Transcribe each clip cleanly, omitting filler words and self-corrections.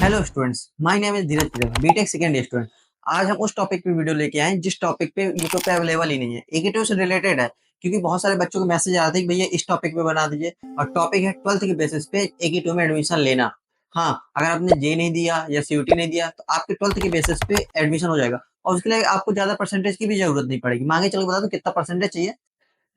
Hello students, my name is Dheeraj Priya, B Tech second year student. आज हम उस टॉपिक पे वीडियो लेके आए हैं जिस टॉपिक पे यूट्यूब पे अवेलेबल ही नहीं है। एकेटीओ से रिलेटेड है, क्योंकि बहुत सारे बच्चों को मैसेज आते हैं कि भैया इस टॉपिक पे बना दीजिए। और टॉपिक है 12th के बेसिस पे एकेटीओ में एडमिशन लेना। हाँ, अगर आपने जे नहीं दिया या सीयूटी नहीं दिया तो आपके 12th के बेसिस पे एडमिशन हो जाएगा, और उसके लिए आपको ज्यादा परसेंटेज की भी जरूरत नहीं पड़ेगी। मांगे चलो बता दो कितना परसेंटेज चाहिए।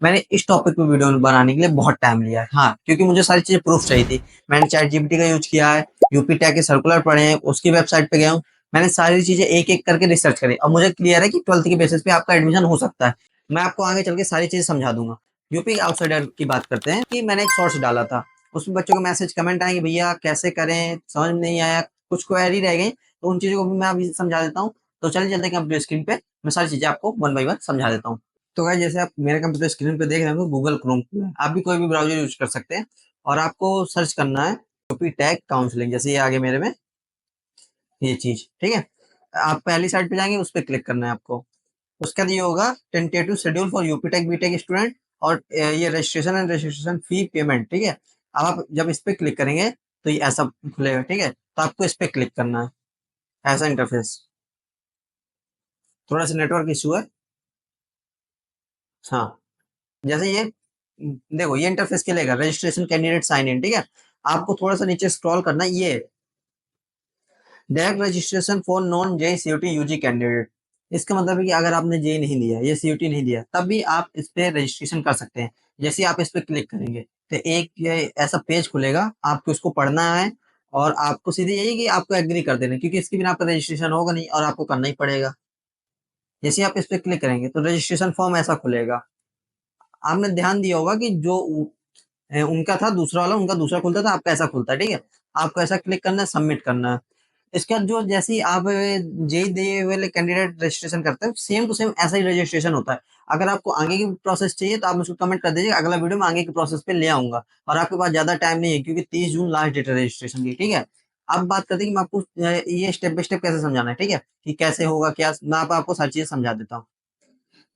मैंने इस टॉपिक पे वीडियो बनाने के लिए बहुत टाइम लिया है। हाँ, क्योंकि मुझे सारी चीजें प्रूफ चाहिए थी। मैंने चैट जीपीटी का यूज किया है, यूपी टैग के सर्कुलर पढ़े हैं, उसकी वेबसाइट पे गया हूँ। मैंने सारी चीजें एक एक करके रिसर्च करी और मुझे क्लियर है कि 12th के बेसिस पे आपका एडमिशन हो सकता है। मैं आपको आगे चल के सारी चीजें समझा दूंगा। यूपी आउटसाइडर की बात करते हैं कि मैंने एक शॉर्ट्स डाला था, उसमें बच्चों को मैसेज कमेंट आएंगे भैया कैसे करें, समझ में नहीं आया, कुछ क्वेरी रह गई, तो उन चीजों को भी मैं अभी समझा देता हूँ। तो चलिए चलते हैं कंप्यूटर स्क्रीन पे, मैं सारी चीजें आपको वन बाई वन समझा देता हूँ। तो गाइस, जैसे आप मेरे कंप्यूटर स्क्रीन पे देख रहे हो गूगल क्रोम खुला है। आप भी कोई भी ब्राउजर यूज कर सकते हैं और आपको सर्च करना है यूपी टैग काउंसलिंग। जैसे ये आगे मेरे में ये चीज, ठीक है। आप पहली साइड पे जाएंगे, उस पर क्लिक करना है आपको। उसके बाद ये होगा tentative schedule for UP TAC B Tech student, और ये registration and registration fee payment, ठीक है। अब आप जब इस पे क्लिक करेंगे तो ये ऐसा खुलेगा, ठीक है। तो आपको इस पे क्लिक करना है, ऐसा इंटरफेस। थोड़ा सा नेटवर्क इशू है। हाँ, जैसे ये देखो, ये इंटरफेस चलेगा रजिस्ट्रेशन कैंडिडेट साइन इन, ठीक है। आपको थोड़ा सा नीचे स्क्रॉल करना है, ये direct registration for non J CUET UG candidate. इसका मतलब है कि अगर आपने जे नहीं दिया, ये सीयूटी नहीं दिया, तब भी आप इस पे रजिस्ट्रेशन कर सकते हैं। जैसे आप इस पे क्लिक करेंगे तो एक ये ऐसा पेज खुलेगा, आपको इसको पढ़ना है और आपको सीधे यही कि आपको एग्री कर देना है, क्योंकि इसके बिना आपका रजिस्ट्रेशन होगा नहीं और आपको करना ही पड़ेगा। जैसे आप इस पे क्लिक करेंगे तो रजिस्ट्रेशन फॉर्म ऐसा खुलेगा। आपने ध्यान दिया होगा कि जो उनका था दूसरा वाला, उनका दूसरा खुलता था, आपका ऐसा खुलता है, ठीक है। आपको ऐसा क्लिक करना है, सबमिट करना है। इसके बाद जो जैसे ही आप जे दिए वाले कैंडिडेट रजिस्ट्रेशन करते हैं, सेम टू सेम ऐसा ही रजिस्ट्रेशन होता है। अगर आपको आगे की प्रोसेस चाहिए तो आप मुझको कमेंट कर दीजिए, अगला वीडियो में आगे की प्रोसेस पे ले आऊंगा। और आपके पास ज्यादा टाइम नहीं है, क्योंकि 30 जून लास्ट डेट है रजिस्ट्रेशन की, ठीक है। अब बात करते हैं कि मैं आपको ये स्टेप बाय स्टेप कैसे समझाना है, ठीक है, कि कैसे होगा क्या। मैं आपको सारी चीजें समझा देता हूँ।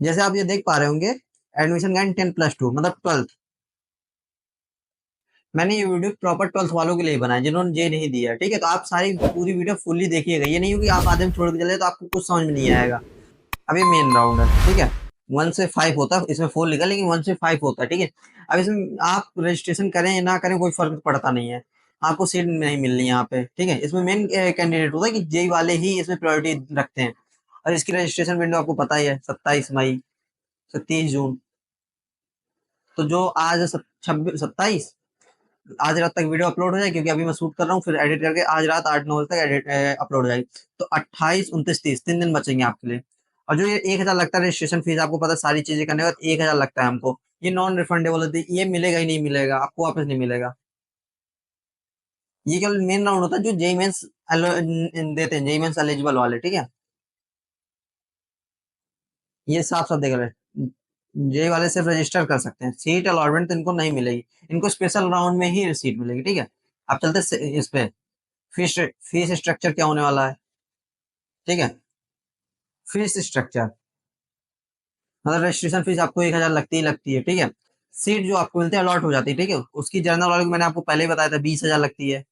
जैसे आप ये देख पा रहे होंगे, एडमिशन गाइड 10+2 मतलब 12th। मैंने ये वीडियो प्रॉपर 12th वालों के लिए बनाया जिन्होंने जे नहीं दिया, ठीक है। तो आप सारी पूरी वीडियो फुल्ली देखिएगा, ये नहीं होगी आप आधे में छोड़ के चले तो आपको कुछ समझ में नहीं आएगा। अब ये मेन राउंड है, ठीक है। 1 से 5 होता है, इसमें 4 लिखा लेकिन 1 से 5 होता है, ठीक है। अब इसमें आप रजिस्ट्रेशन करें या ना करें कोई फर्क पड़ता नहीं है, आपको सीट नहीं मिलनी यहाँ पे, ठीक है। इसमें मेन कैंडिडेट होता है कि जे वाले ही इसमें प्रायोरिटी रखते हैं। और इसकी रजिस्ट्रेशन विंडो आपको पता ही है, 27 मई से 30 जून। तो जो आज 27 आज रात तक वीडियो अपलोड हो जाए, क्योंकि अभी मैं शूट कर रहा हूँ, फिर एडिट करके आज रात 8-9 बजे तक एडिट अपलोड हो जाएगी। तो 28, 29, 30 3 दिन बचेंगे आपके लिए। और जो ये 1,000 लगता है रजिस्ट्रेशन फीस, आपको पता है सारी चीजें करने के बाद 1,000 लगता है हमको। ये नॉन रिफंडेबल होती है, ये मिलेगा ही नहीं, मिलेगा आपको, वापस नहीं मिलेगा। ये केवल मेन राउंड होता है जो जेई मेंस देते हैं, जेई मेंस एलिजिबल वाले, ठीक है। ये साफ साफ देख रहे हैं, जे वाले सिर्फ रजिस्टर कर सकते हैं, सीट अलॉटमेंट तो इनको नहीं मिलेगी। इनको स्पेशल राउंड में ही सीट मिलेगी, ठीक है। अब चलते इस पे फीस फीस स्ट्रक्चर क्या होने वाला है, ठीक है। फीस स्ट्रक्चर मतलब रजिस्ट्रेशन फीस आपको 1,000 लगती ही लगती है, ठीक है। सीट जो आपको मिलती है अलॉट हो जाती है, ठीक है। उसकी जनरल वाले को मैंने आपको पहले ही बताया था 20,000 लगती है,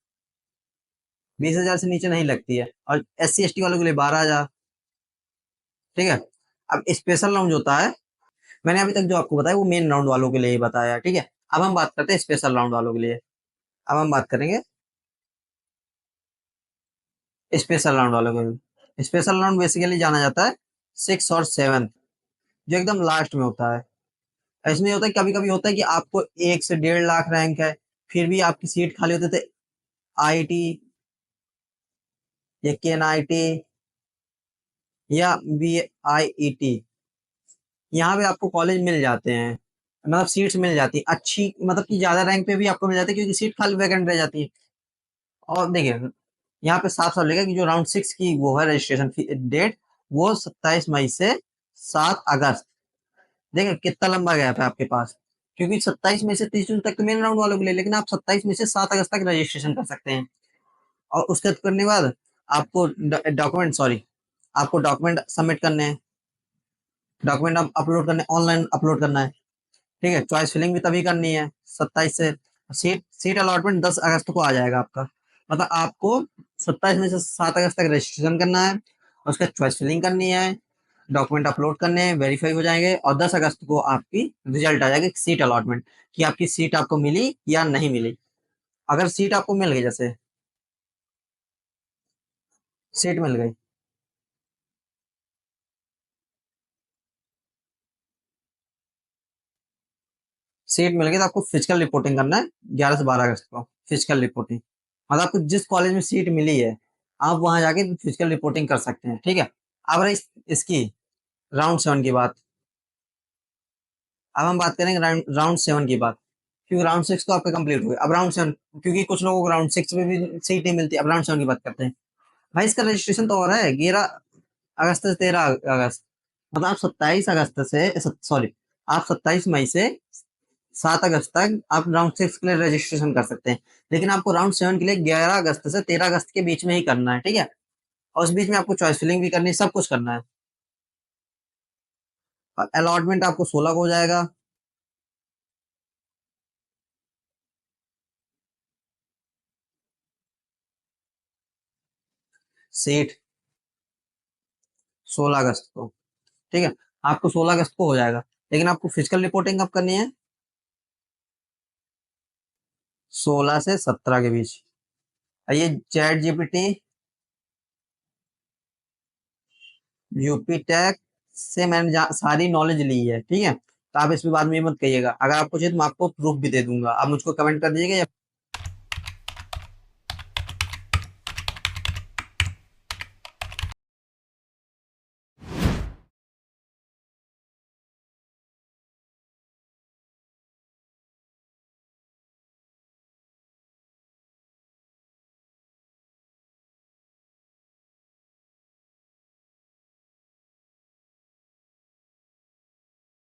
20,000 से नीचे नहीं लगती है। और SC ST वालों के लिए 12,000, ठीक है। अब स्पेशल राउंड जो होता है, मैंने अभी तक जो आपको बताया वो मेन राउंड वालों के लिए ही बताया, ठीक है। अब हम बात करते हैं स्पेशल राउंड वालों के लिए। अब हम बात करेंगे स्पेशल राउंड वालों के लिए। स्पेशल राउंड बेसिकली जाना जाता है 6 और 7, जो एकदम लास्ट में होता है। इसमें ये होता है, कभी कभी होता है कि आपको 1 से 1.5 लाख रैंक है, फिर भी आपकी सीट खाली होती है। IIT या KNIT या BIET, यहाँ पे आपको कॉलेज मिल जाते हैं, मतलब सीट्स मिल जाती है अच्छी, मतलब कि ज्यादा रैंक पे भी आपको मिल जाती है, क्योंकि सीट खाली वैकेंट रह जाती है। और देखिए, यहाँ पे साफ साफ लिखा है कि जो राउंड 6 की वो है रजिस्ट्रेशन डेट, वो 27 मई से 7 अगस्त। देखिए कितना लंबा गैप है आपके पास, क्योंकि 27 मई से 30 जून तक तो मेन राउंड वालों के लिए, लेकिन आप 27 मई से 7 अगस्त तक रजिस्ट्रेशन कर सकते हैं। और उसके करने के बाद आपको डॉक्यूमेंट, सॉरी, आपको डॉक्यूमेंट सबमिट करने हैं, डॉक्यूमेंट आप अपलोड करने, ऑनलाइन अपलोड करना है, ठीक है। चॉइस फिलिंग भी तभी करनी है 27 से। सीट सीट अलॉटमेंट 10 अगस्त को आ जाएगा आपका। मतलब आपको 27 में से 7 अगस्त तक रजिस्ट्रेशन करना है, उसका चॉइस फिलिंग करनी है, डॉक्यूमेंट अपलोड करने हैं, वेरीफाई हो जाएंगे, और 10 अगस्त को आपकी रिजल्ट आ जाएगी सीट अलॉटमेंट, कि आपकी सीट आपको मिली या नहीं मिली। अगर सीट आपको मिल गई, जैसे सीट मिल गई, सीट मिल गई तो आपको फिजिकल रिपोर्टिंग करना है 11 से 12 अगस्त को, फिजिकल रिपोर्टिंग। मतलब आपको जिस कॉलेज में सीट मिली है, आप वहां जाके फिजिकल रिपोर्टिंग कर सकते हैं, ठीक है। अब रही इसकी राउंड 7 की बात। अब हम बात करेंगे राउंड 7 की बात, क्योंकि राउंड 6 तो आपका कंप्लीट हो गया। अब राउंड 7, क्योंकि कुछ लोगों को राउंड 6 में भी सीट नहीं मिलती, अब राउंड 7 की बात करते हैं। भाई इसका रजिस्ट्रेशन तो हो रहा है 11 अगस्त से 13 अगस्त। मतलब आप 27 अगस्त से, सॉरी, आप 27 मई से 7 अगस्त तक आप राउंड 6 के लिए रजिस्ट्रेशन कर सकते हैं। लेकिन आपको राउंड 7 के लिए 11 अगस्त से 13 अगस्त के बीच में ही करना है, ठीक है। और उस बीच में आपको चॉइस फिलिंग भी करनी है, सब कुछ करना है। और अलॉटमेंट आपको 16 को हो जाएगा। सीट 16 अगस्त को, ठीक है। आपको 16 अगस्त को हो जाएगा, लेकिन आपको फिजिकल रिपोर्टिंग कब करनी है? 16 से 17 के बीच। और ये चैट जीपीटी, यूपी टैक से मैंने सारी नॉलेज ली है, ठीक है। तो आप इसमें बाद में ये मत कहिएगा, अगर आपको चाहिए तो मैं आपको प्रूफ भी दे दूंगा, आप मुझको कमेंट कर दीजिएगा, या